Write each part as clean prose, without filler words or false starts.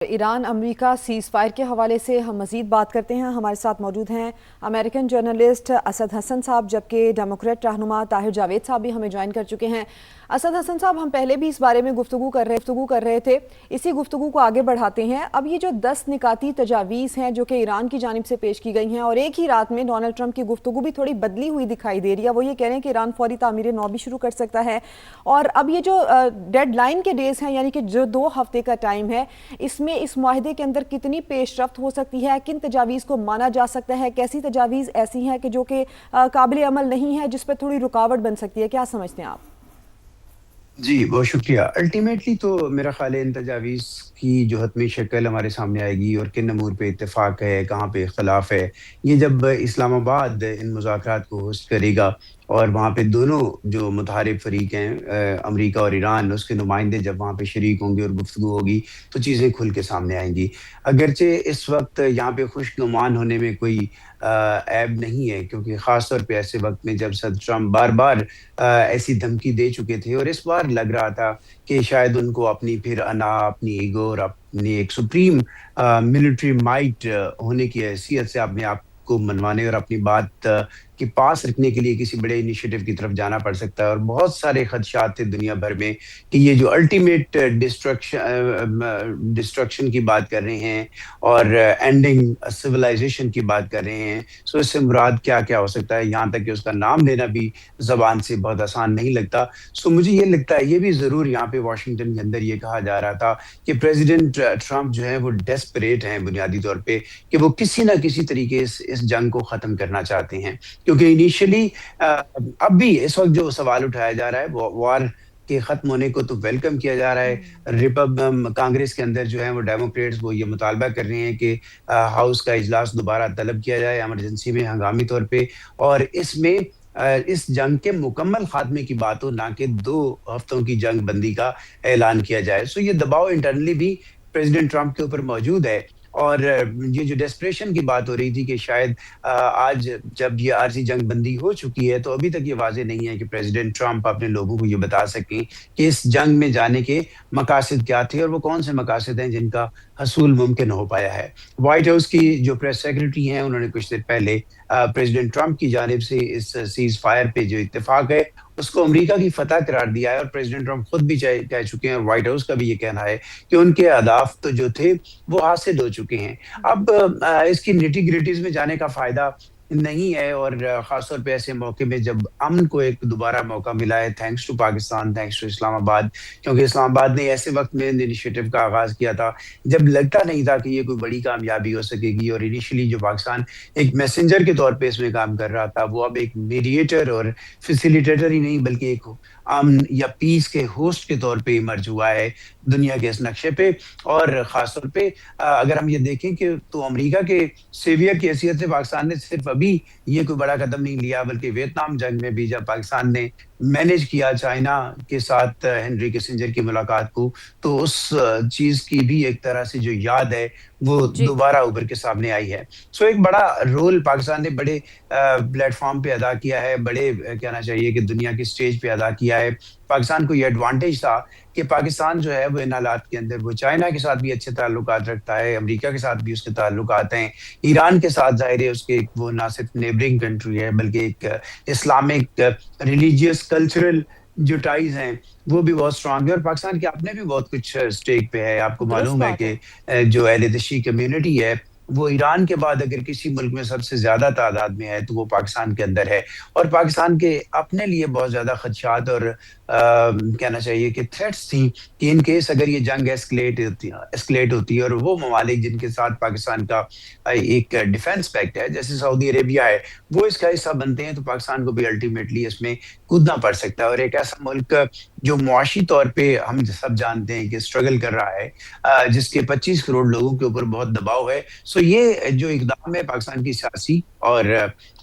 Iran America seize fire के हवाले से हम मज़ीद बात करते हैं। हमारे साथ मौजूद हैं अमेरिकन जर्नलिस्ट असद हसन साहब, जबकि डेमोक्रेट रहनुमा ताहिर जावेद साहब भी हमें ज्वाइन कर चुके हैं। असद हसन साहब, हम पहले भी इस बारे में गुफ्तगू कर रहे थे, इसी गुफ्तगू को आगे बढ़ाते हैं। अब ये जो 10 निकाती तजावीज़ हैं जो कि ईरान की जानिब से पेश की गई हैं, और एक ही रात में डोनाल्ड ट्रंप की गुफ्तगू भी थोड़ी बदली हुई दिखाई दे रही है। वो ये कह रहे हैं कि ईरान फौरी तामीर नौ भी शुरू कर सकता है। और अब ये जो डेड लाइन के डेज़ हैं, यानी कि जो 2 हफ्ते का टाइम है, इसमें इस मुआहदे के अंदर कितनी पेशरफ्त हो सकती है, किन तजावीज़ को माना जा सकता है, कैसी तजावीज़ ऐसी हैं कि जो कि काबिल अमल नहीं है, जिस पर थोड़ी रुकावट बन सकती है, क्या समझते हैं आप? जी, बहुत शुक्रिया। अल्टीमेटली तो मेरा ख़्याल है इन तजावीज़ की जो हतमी शक्ल हमारे सामने आएगी और किन अमूर पे इत्तेफ़ाक है, कहाँ पे इख्तलाफ है, ये जब इस्लामाबाद इन मुज़ाकरात को होस्ट करेगा और वहाँ पे दोनों जो मुतहारिब फ़रीक हैं अमरीका और ईरान, उसके नुमाइंदे जब वहाँ पे शरीक होंगे और गुफ्तगू होगी, तो चीज़ें खुल के सामने आएँगी। अगरचे इस वक़्त यहाँ पे खुशनुमान होने में कोई ऐब नहीं है, क्योंकि ख़ास तौर पे ऐसे वक़्त में जब सदर ट्रम्प बार-बार ऐसी धमकी दे चुके थे और इस बार लग रहा था कि शायद उनको अपनी फिर अपनी ईगो और अपनी एक सुप्रीम मिलिट्री माइट होने की हैसियत से अपने आप को मनवाने और अपनी बात के पास रखने के लिए किसी बड़े इनिशिएटिव की तरफ जाना पड़ सकता है। और बहुत सारे खदशात थे दुनिया भर में कि ये जो अल्टीमेट डिस्ट्रक्शन की बात कर रहे हैं और एंडिंग सिविलाइजेशन की बात कर रहे हैं, सो इससे मुराद क्या क्या हो सकता है, यहाँ तक कि उसका नाम लेना भी जबान से बहुत आसान नहीं लगता। सो मुझे ये लगता है, ये भी ज़रूर यहाँ पे वाशिंगटन के अंदर ये कहा जा रहा था कि प्रेसिडेंट ट्रंप जो है वो डेस्परेट हैं बुनियादी तौर पे, कि वो किसी ना किसी तरीके इस जंग को ख़त्म करना चाहते हैं। क्योंकि इनिशियली अब भी इस वक़्त जो सवाल उठाया जा रहा है, वो वॉर के ख़त्म होने को तो वेलकम किया जा रहा है। कांग्रेस के अंदर जो है वो डेमोक्रेट्स वो ये मुतालबा कर रहे हैं कि हाउस का इजलास दोबारा तलब किया जाए इमरजेंसी में, हंगामी तौर पे, और इसमें इस जंग के मुकम्मल खात्मे की बात हो, ना कि 2 हफ्तों की जंग बंदी का ऐलान किया जाए। सो ये दबाव इंटरनली भी प्रेसिडेंट ट्रंप के ऊपर मौजूद है। और ये जो डेस्परेशन की बात हो रही थी कि शायद आज जब ये आरज़ी जंग बंदी हो चुकी है, तो अभी तक ये वाज़ेह नहीं है कि प्रेसिडेंट ट्रंप अपने लोगों को ये बता सकें कि इस जंग में जाने के मकासद क्या थे और वो कौन से मकासद हैं जिनका हसूल मुमकिन हो पाया है। व्हाइट हाउस की जो प्रेस सेक्रेटरी हैं, उन्होंने कुछ देर पहले प्रेसिडेंट ट्रंप की जानिब से इस सीज़ फायर पे जो इत्तेफाक है, उसको अमेरिका की फतह करार दिया है। और प्रेसिडेंट ट्रंप खुद भी कह चुके हैं, और व्हाइट हाउस का भी ये कहना है कि उनके अहदाफ तो जो थे वो हासिल हो चुके हैं। अब इसकी निटी-ग्रिटीज़ में जाने का फ़ायदा नहीं है, और ख़ास तौर पे ऐसे मौके में जब अमन को एक दोबारा मौका मिला है, thanks to Pakistan, thanks to Islamabad, क्योंकि इस्लामाबाद ने ऐसे वक़्त में इनिशिएटिव का आगाज़ किया था, जब लगता नहीं था कि ये कोई बड़ी कामयाबी हो सकेगी। और इनिशियली जो पाकिस्तान एक मैसेंजर के तौर पे इसमें काम कर रहा था, वो अब एक मीडिएटर और फैसिलिटेटर ही नहीं, बल्कि एक अमन या पीस के होस्ट के तौर पे इमर्ज हुआ है दुनिया के इस नक्शे पे। और ख़ास तौर पे अगर हम ये देखें कि तो अमेरिका के सेवियर की हैसियत से पाकिस्तान ने सिर्फ अभी ये कोई बड़ा कदम नहीं लिया, बल्कि वियतनाम जंग में भी जब पाकिस्तान ने मैनेज किया चाइना के साथ हेनरी किसिंजर की मुलाकात को, तो उस चीज़ की भी एक तरह से जो याद है वो जी। दोबारा उभर के सामने आई है। सो एक बड़ा रोल पाकिस्तान ने बड़े प्लेटफ़ॉर्म पे अदा किया है, बड़े कहना चाहिए कि दुनिया की स्टेज पे अदा किया है। पाकिस्तान को ये एडवांटेज था कि पाकिस्तान जो है वो इन हालात के अंदर वो चाइना के साथ भी अच्छे ताल्लुकात रखता है, अमेरिका के साथ भी उसके ताल्लुकात हैं, ईरान के साथ ज़ाहिर है उसके वो ना सिर्फ नेबरिंग कंट्री है, बल्कि एक इस्लामिक रिलीजियस कल्चरल जो टाइज़ हैं, वो भी बहुत स्ट्रॉन्ग है। और पाकिस्तान के अपने भी बहुत कुछ स्टेक पे है। आपको दुरुस्त मालूम है बात कि है। जो अहले-दशी कम्युनिटी है, वो ईरान के बाद अगर किसी मुल्क में सबसे ज़्यादा तादाद में है, तो वो पाकिस्तान के अंदर है। और पाकिस्तान के अपने लिए बहुत ज़्यादा खदशात और कहना चाहिए कि थ्रेट्स थी कि इन केस अगर ये जंग एस्केलेट होती है, और वो ममालिक जिनके साथ पाकिस्तान का एक डिफेंस पैक्ट है, जैसे सऊदी अरेबिया है, वो इसका हिस्सा बनते हैं, तो पाकिस्तान को भी अल्टीमेटली इसमें कूदना पड़ सकता है। और एक ऐसा मुल्क जो मुआशी तौर पे हम सब जानते हैं कि स्ट्रगल कर रहा है, जिसके 25 करोड़ लोगों के ऊपर बहुत दबाव है। सो ये जो इकदाम है पाकिस्तान की सियासी और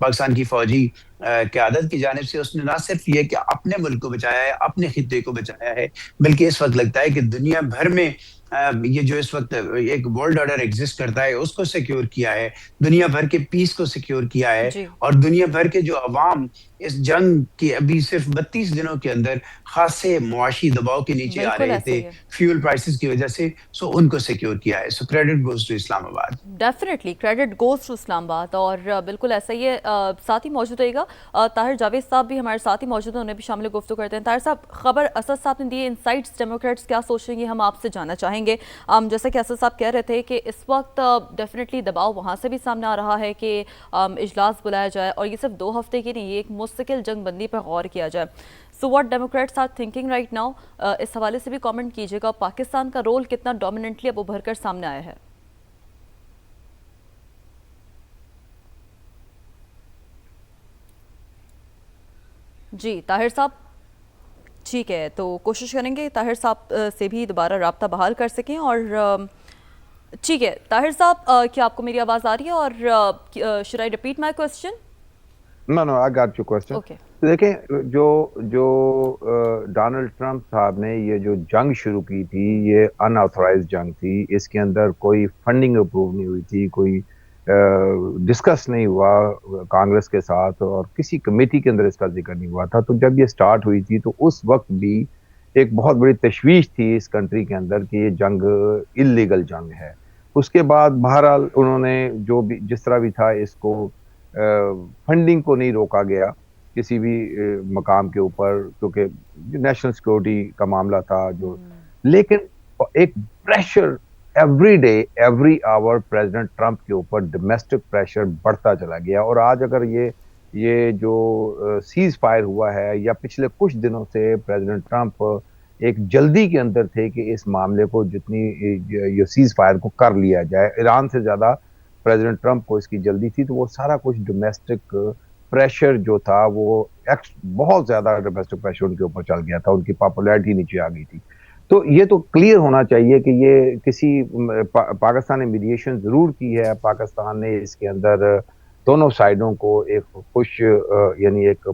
पाकिस्तान की फौजी क़यादत की जानिब से, उसने ना सिर्फ ये कि अपने मुल्क को बचाया है, अपने खित्ते को बचाया है, बल्कि इस वक़्त लगता है कि दुनिया भर में ये जो इस वक़्त एक वर्ल्ड ऑर्डर एग्ज़िस्ट करता है, उसको सिक्योर किया है, दुनिया भर के पीस को सिक्योर किया है, जी। और दुनिया भर के जो अवाम इस जंग के अभी सिर्फ 32 दिनों के अंदर खासे मुआशी दबाव के नीचे आ बिल्कुल रहे ऐसा थे ही है। फ्यूल प्राइसेस की वजह से, सो उनको सिक्योर किया है। So credit goes to Islamabad. Definitely credit goes to Islamabad. और बिल्कुल ऐसा ही है। साथ ही मौजूद रहेगा ताहिर जावेद साहब भी हमारे साथ ही मौजूद हैं, उन्हें भी शामिल गुफ्तगू करते हैं। ताहिर साहब, खबर असद साहब ने दी है, इनसाइट्स डेमोक्रेट्स क्या सोचेंगे हम आपसे जानना चाहेंगे। जैसा कि असद साहब कह रहे थे कि इस वक्त डेफिनेटली दबाव वहाँ से भी सामने आ रहा है कि इजलास बुलाया जाए, और ये सिर्फ 2 हफ्ते की नहीं, ये एक मुस्तकिल जंग बंदी पर गौर किया जाए। So what Democrats are thinking right now, इस हवाले से भी कमेंट कीजिएगा। पाकिस्तान का रोल कितना डोमिनेंटली अब उभर कर सामने आया है। जी ताहिर साहब, ठीक है, तो कोशिश करेंगे ताहिर साहब से भी दोबारा रब्ता बहाल कर सकें। और ठीक है ताहिर साहब, क्या आपको मेरी आवाज़ आ रही है? और should I repeat my question? No I got your question. Okay. तो देखें, जो जो डोनाल्ड ट्रंप साहब ने ये जो जंग शुरू की थी, ये अनऑथराइज्ड जंग थी। इसके अंदर कोई फंडिंग अप्रूव नहीं हुई थी, कोई डिस्कस नहीं हुआ कांग्रेस के साथ, और किसी कमेटी के अंदर इसका जिक्र नहीं हुआ था। तो जब ये स्टार्ट हुई थी तो उस वक्त भी एक बहुत बड़ी तशवीश थी इस कंट्री के अंदर कि ये जंग इल्लीगल जंग है। उसके बाद बहरहाल उन्होंने जो भी जिस तरह भी था इसको फंडिंग को नहीं रोका गया किसी भी मकाम के ऊपर, क्योंकि नेशनल सिक्योरिटी का मामला था जो। लेकिन एक pressure every day every hour president Trump के ऊपर डोमेस्टिक प्रेशर बढ़ता चला गया। और आज अगर ये जो सीज फायर हुआ है, या पिछले कुछ दिनों से प्रेसिडेंट ट्रंप एक जल्दी के अंदर थे कि इस मामले को जितनी ये सीज फायर को कर लिया जाए, ईरान से ज्यादा प्रेसिडेंट ट्रंप को इसकी जल्दी थी। तो वो सारा कुछ डोमेस्टिक प्रेशर जो था वो बहुत ज्यादा डोमेस्टिक प्रेशर उनके ऊपर चल गया था, उनकी पॉपुलैरिटी नीचे आ गई थी। तो ये तो क्लियर होना चाहिए कि ये किसी पाकिस्तान ने मीडिएशन जरूर की है। पाकिस्तान ने इसके अंदर दोनों साइडों को एक खुश यानी एक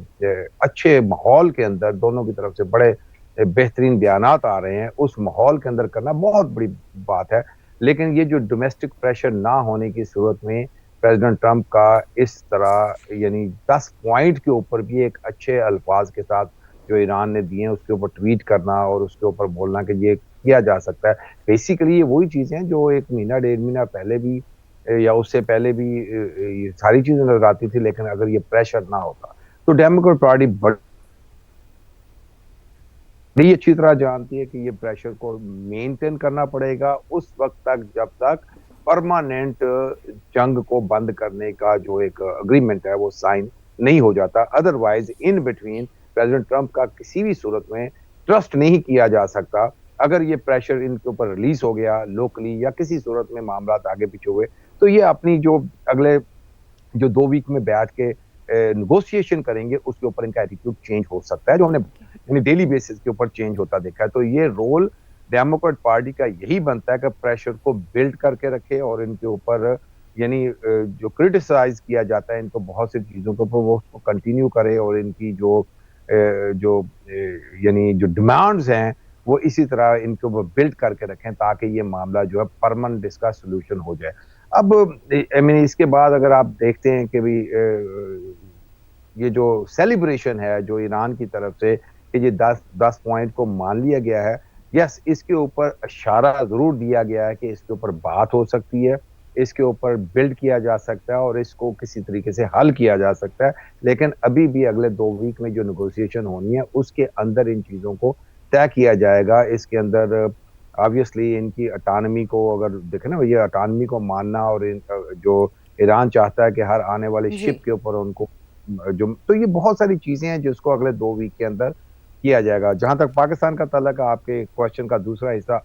अच्छे माहौल के अंदर दोनों की तरफ से बड़े बेहतरीन बयानात आ रहे हैं, उस माहौल के अंदर करना बहुत बड़ी बात है। लेकिन ये जो डोमेस्टिक प्रेशर ना होने की सूरत में प्रेसिडेंट ट्रंप का इस तरह यानी 10 पॉइंट के ऊपर भी एक अच्छे अल्फाज के साथ जो ईरान ने दिए उसके ऊपर ट्वीट करना और उसके ऊपर बोलना कि ये किया जा सकता है। बेसिकली ये वही चीजें हैं जो 1 महीना 1.5 महीना पहले भी या उससे पहले भी ये सारी चीजें नजर आती थी। लेकिन अगर ये प्रेशर ना होता तो डेमोक्रेट पार्टी बड़ी अच्छी तरह जानती है कि ये प्रेशर को मेंटेन करना पड़ेगा उस वक्त तक जब तक परमानेंट जंग को बंद करने का जो एक अग्रीमेंट है वो साइन नहीं हो जाता। Otherwise in between president Trump का किसी भी सूरत में ट्रस्ट नहीं किया जा सकता। अगर ये प्रेशर इनके ऊपर रिलीज हो गया लोकली या किसी सूरत में मामला आगे पीछे हुए, तो ये अपनी जो अगले जो 2 वीक में बैठ के नेगोशिएशन करेंगे उसके ऊपर इनका एटीट्यूड चेंज हो सकता है, जो हमने यानी डेली बेसिस के ऊपर चेंज होता देखा है। तो ये रोल डेमोक्रेट पार्टी का यही बनता है कि प्रेशर को बिल्ड करके रखे और इनके ऊपर यानी जो क्रिटिसाइज किया जाता है इनको बहुत सी चीजों के ऊपर वो उसको कंटिन्यू करे, और इनकी जो यानी जो डिमांड्स हैं वो इसी तरह इनके ऊपर बिल्ड करके रखें ताकि ये मामला जो है परमानेंट इसका सोल्यूशन हो जाए। अब आई मीन इसके बाद अगर आप देखते हैं कि भी ये जो सेलिब्रेशन है जो ईरान की तरफ से कि ये 10 पॉइंट को मान लिया गया है, यस इसके ऊपर इशारा जरूर दिया गया है कि इसके ऊपर बात हो सकती है, इसके ऊपर बिल्ड किया जा सकता है और इसको किसी तरीके से हल किया जा सकता है। लेकिन अभी भी अगले 2 वीक में जो नेगोशिएशन होनी है उसके अंदर इन चीजों को तय किया जाएगा। इसके अंदर ऑब्वियसली इनकी अटानमी को अगर देखें ना, ये अटानमी को मानना और जो ईरान चाहता है कि हर आने वाली शिप के ऊपर उनको जो, तो ये बहुत सारी चीजें हैं जिसको अगले 2 वीक के अंदर किया जाएगा। जहां तक पाकिस्तान का ताल्लुक है, आपके क्वेश्चन का दूसरा हिस्सा,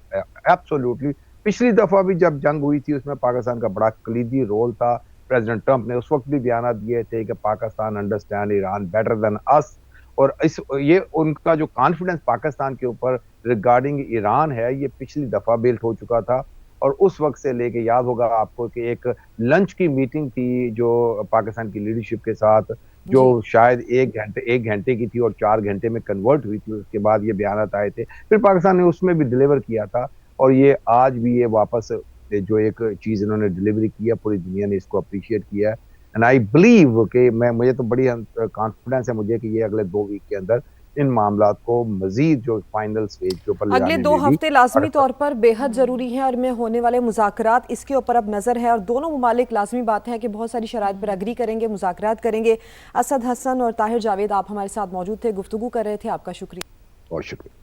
एब्सोल्युटली पिछली दफा भी जब जंग हुई थी उसमें पाकिस्तान का बड़ा कलीदी रोल था। प्रेसिडेंट ट्रंप ने उस वक्त भी बयान दिए थे कि Pakistan understand Iran better than us, और ये उनका जो कॉन्फिडेंस पाकिस्तान के ऊपर रिगार्डिंग ईरान है ये पिछली दफा बिल्ड हो चुका था। और उस वक्त से लेके याद होगा आपको कि एक लंच की मीटिंग थी जो पाकिस्तान की लीडरशिप के साथ, जो शायद 1 घंटे की थी और 4 घंटे में कन्वर्ट हुई थी। उसके बाद ये बयान आए थे, फिर पाकिस्तान ने उसमें भी डिलीवर किया था, और ये आज भी ये वापस जो एक चीज इन्होंने डिलीवरी किया पूरी दुनिया ने इसको अप्रिशिएट किया है एंड आई बिलीव कि मुझे तो बड़ी कॉन्फिडेंस है मुझे कि ये अगले 2 वीक के अंदर इन मामलात को मजीद जो फाइनल स्टेज के ऊपर ले अगले जाने 2 में भी हफ्ते लाजमी और तौर पर बेहद ज़रूरी हैं और में होने वाले मुज़ाकरात इसके ऊपर अब नज़र है और दोनों ममालिक लाजमी बात है कि बहुत सारी शराइत पर अग्री करेंगे, मुज़ाकरात करेंगे। असद हसन और ताहिर जावेद आप हमारे साथ मौजूद थे, गुफ्तगू कर रहे थे, आपका शुक्रिया। बहुत शुक्रिया।